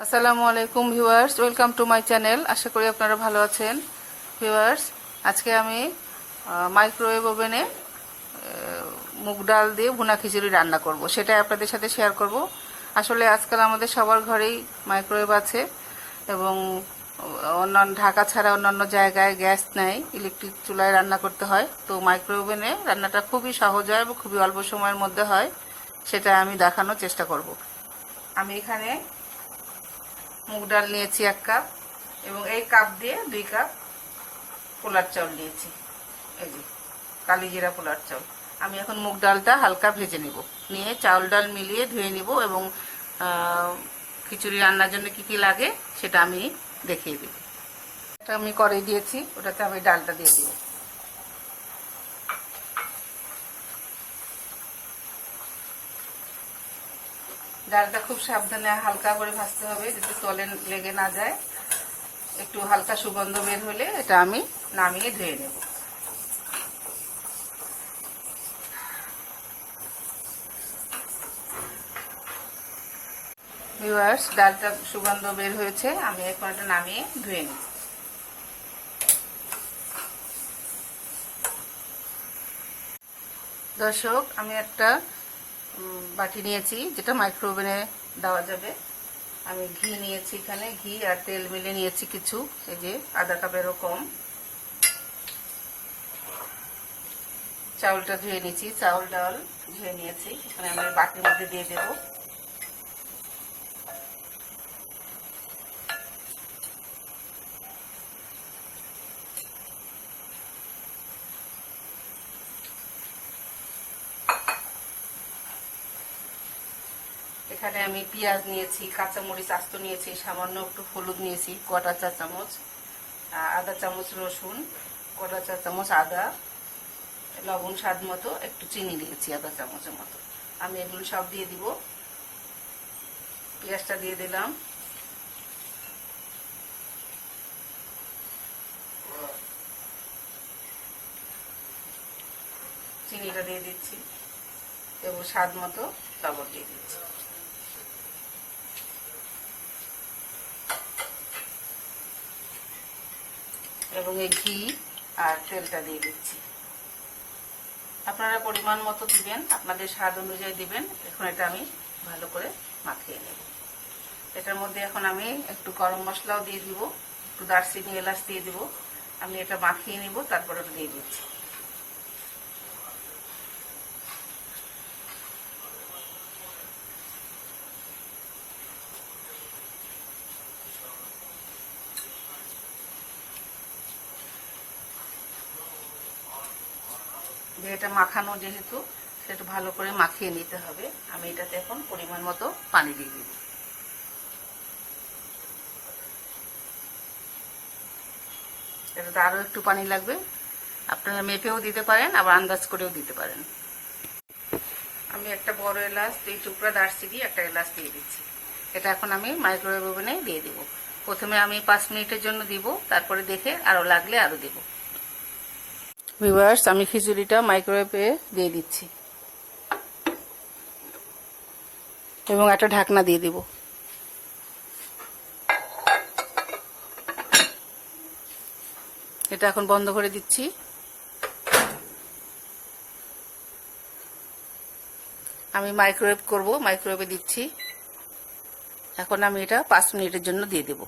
আসসালামু আলাইকুম viewers, welcome to my channel. আশা করি আপনারা ভালো আছেন। ভিউয়ার্স, আজকে আমি মাইক্রোওয়েভ ওভেনে মুগ ডাল দিয়ে ভুনা খিচুড়ি রান্না করব, সেটাই আপনাদের সাথে শেয়ার করব। আসলে আজকাল আমাদের সবার ঘরেই মাইক্রোওয়েভ আছে এবং অন্যান্য ঢাকা ছাড়া অন্যান্য জায়গায় গ্যাস নেই, ইলেকট্রিক চুলায় রান্না করতে হয়। তো মাইক্রোওয়েভ ওভেনে রান্নাটা খুবই সহজ হয় এবং খুবই অল্প সময়ের মধ্যে হয়, সেটা আমি দেখানোর চেষ্টা করব। আমি এখানে মুগ ডাল নিয়েছি 1 কাপ এবং এই কাপ দিয়ে 2 কাপ পোলার চাউল নিয়েছি। এই যে কালি জিরা পোলার চাউল। আমি এখন মুগ ডালটা হালকা ভেজে নিব, নিয়ে চাউল ডাল মিলিয়ে ধুয়ে নিব এবং খিচুড়ি রান্নার জন্য কি কি লাগে সেটা আমি দেখিয়ে দেব। এটা আমি কড়াই দিয়েছি, ওটাতে আমি ডালটা দিয়ে দিব। ডালটা খুব সাবধানে হালকা করে ভাজতে হবে যাতে তলে লেগে না যায়। একটু হালকা সুগন্ধ বের হলে এটা আমি নামিয়ে ধুয়ে নেব। ভিউয়ার্স, ডালটা সুগন্ধ বের হয়েছে, আমি এখন এটা নামিয়ে ধুয়ে নেব। দর্শক, আমি একটা বাটি নিয়েছি যেটা মাইক্রোওভেনে দেওয়া যাবে। আমি ঘি নিয়েছি, এখানে ঘি আর তেল মিলে নিয়েছি কিছু, এই যে আধা কাপেরও কম। চাউলটা ধুয়ে নিয়েছি, চাউল ডাল ধুয়ে নিয়েছি, এখানে আমি বাটির মধ্যে দিয়ে দেব। এখানে আমি পেঁয়াজ নিয়েছি, কাঁচামরিচ আস্ত নিয়েছি, সামান্য একটু হলুদ নিয়েছি, কটা চা চামচ, আধা চামচ রসুন, কটা চা চামচ আদা, লবণ স্বাদ মতো, একটু চিনি নিয়েছি আধা চামচের মতো। আমি এগুলো সব দিয়ে দিব। পেঁয়াজটা দিয়ে দিলাম, চিনিটা দিয়ে দিচ্ছি এবং স্বাদ মতো লবণ দিয়ে দিচ্ছি এবং এই ঘি আর তেলটা দিয়ে দিচ্ছি। আপনারা পরিমাণ মতো দিবেন, আপনাদের স্বাদ অনুযায়ী দিবেন। এখন এটা আমি ভালো করে মাখিয়ে নেব। এটার মধ্যে এখন আমি একটু গরম মশলাও দিয়ে দিব, একটু দারচিনি এলাচ দিয়ে দিব। আমি এটা মাখিয়ে নিব, তারপরে দিয়ে দিচ্ছি। এটা মাখানো যেহেতু, সেটা ভালো করে মাখিয়ে নিতে হবে। আমি এটাতে এখন পরিমাণ মতো পানি দিয়ে দিব। এটাতে আরও একটু পানি লাগবে, আপনারা মেপেও দিতে পারেন, আবার আন্দাজ করেও দিতে পারেন। আমি একটা বড় এলাচ, 2 টুকরা দারচিনি, একটা এলাচ দিয়ে দিচ্ছি। এটা এখন আমি মাইক্রোওয়েভ ওভেনে দিয়ে দিব। প্রথমে আমি 5 মিনিটের জন্য দিব, তারপরে দেখে আরও লাগলে আরও দেব। ভিউয়ার্স, আমি খিচুড়িটা মাইক্রোওয়েভে দিয়ে দিচ্ছি এবং একটা ঢাকনা দিয়ে দিব। এটা এখন বন্ধ করে দিচ্ছি। আমি মাইক্রোওয়েভ করব, মাইক্রোওয়েভে দিচ্ছি। এখন আমি এটা 5 মিনিটের জন্য দিয়ে দেব।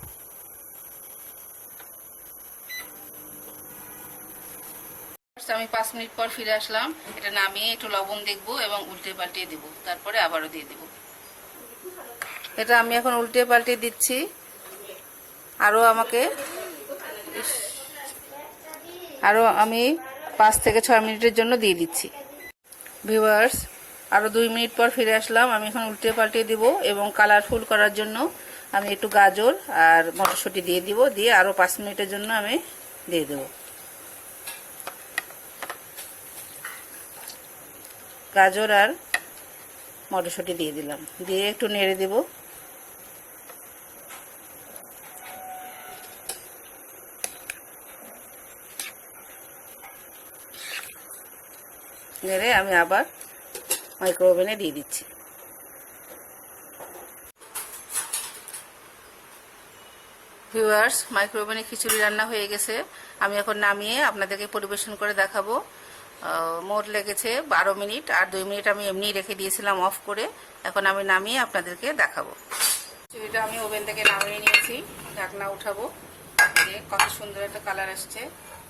আমি 5 মিনিট পর ফিরে আসলাম। এটা নামিয়ে একটু লবণ দেখব এবং উল্টে পাল্টিয়ে দেব, তারপরে আবারও দিয়ে দেব। এটা আমি এখন উল্টে পাল্টিয়ে দিচ্ছি। আরও আমি 5 থেকে 6 মিনিটের জন্য দিয়ে দিচ্ছি। ভিউয়ার্স, আরও 2 মিনিট পর ফিরে আসলাম। আমি এখন উল্টে পাল্টিয়ে দিব এবং কালারফুল করার জন্য আমি একটু গাজর আর মটরশুঁটি দিয়ে দিব, দিয়ে আরও 5 মিনিটের জন্য আমি দিয়ে দেব। গাজর আর মটরশুঁটি দিয়ে দিলাম, দিয়ে একটু নেড়ে দেব। নেড়ে আমি আবার মাইক্রোওভেনে দিয়ে দিচ্ছি। ভিউয়ার্স, মাইক্রোওভেনে খিচুড়ি রান্না হয়ে গেছে। আমি এখন নামিয়ে আপনাদেরকে পরিবেশন করে দেখাবো। মোট লেগেছে 12 মিনিট, আর 2 মিনিট আমি এমনিই রেখে দিয়েছিলাম অফ করে। এখন আমি নামিয়ে আপনাদেরকে দেখাবো। খিচুড়িটা আমি ওভেন থেকে নামিয়ে নিয়েছি, ঢাকনা উঠাবো। যে কত সুন্দর একটা কালার আসছে,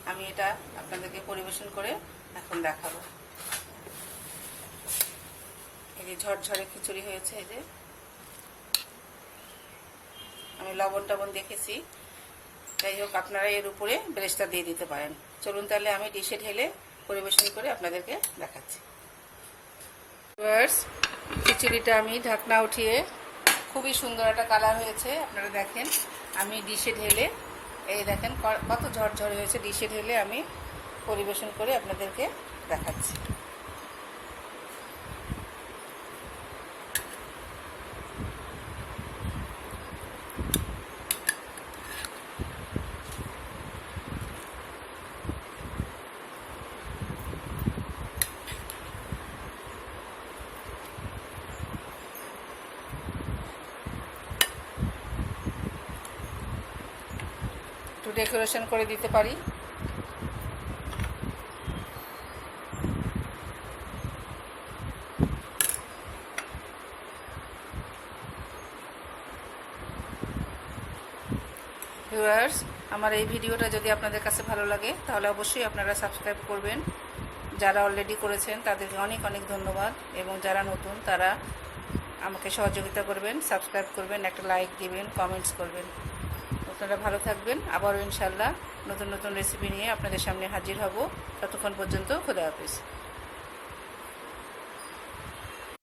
আমি এটা আপনাদেরকে পরিবেশন করে এখন দেখাবো। এই যে ঝরঝরে খিচুড়ি হয়েছে। এই যে আমি লবণ টবণ দেখেছি, যাই হোক আপনারা এর উপরে ব্রেস্তা দিয়ে দিতে পারেন। চলুন তাহলে আমি ডিশে ঢেলে পরিবেশন করে আপনাদেরকে দেখাচ্ছি। খিচুড়িটা আমি ঢাকনা উঠিয়ে, খুবই সুন্দর একটা কালার হয়েছে, আপনারা দেখেন। আমি ডিশে ঢেলে, এই দেখেন কত ঝরঝরে হয়েছে, ডিশে ঢেলে আমি পরিবেশন করে আপনাদেরকে দেখাচ্ছি। একটু ডেকোরেশন করে দিতে পারি। ভিউয়ার্স, আমার এই ভিডিওটা যদি আপনাদের কাছে ভালো লাগে তাহলে অবশ্যই আপনারা সাবস্ক্রাইব করবেন। যারা অলরেডি করেছেন তাদেরকে অনেক অনেক ধন্যবাদ, এবং যারা নতুন তারা আমাকে সহযোগিতা করবেন, সাবস্ক্রাইব করবেন, একটা লাইক দিবেন, কমেন্টস করবেন। আপনারা ভালো থাকবেন। আবারও ইনশাল্লাহ নতুন নতুন রেসিপি নিয়ে আপনাদের সামনে হাজির হব। ততক্ষণ পর্যন্ত খোদা হাফেজ।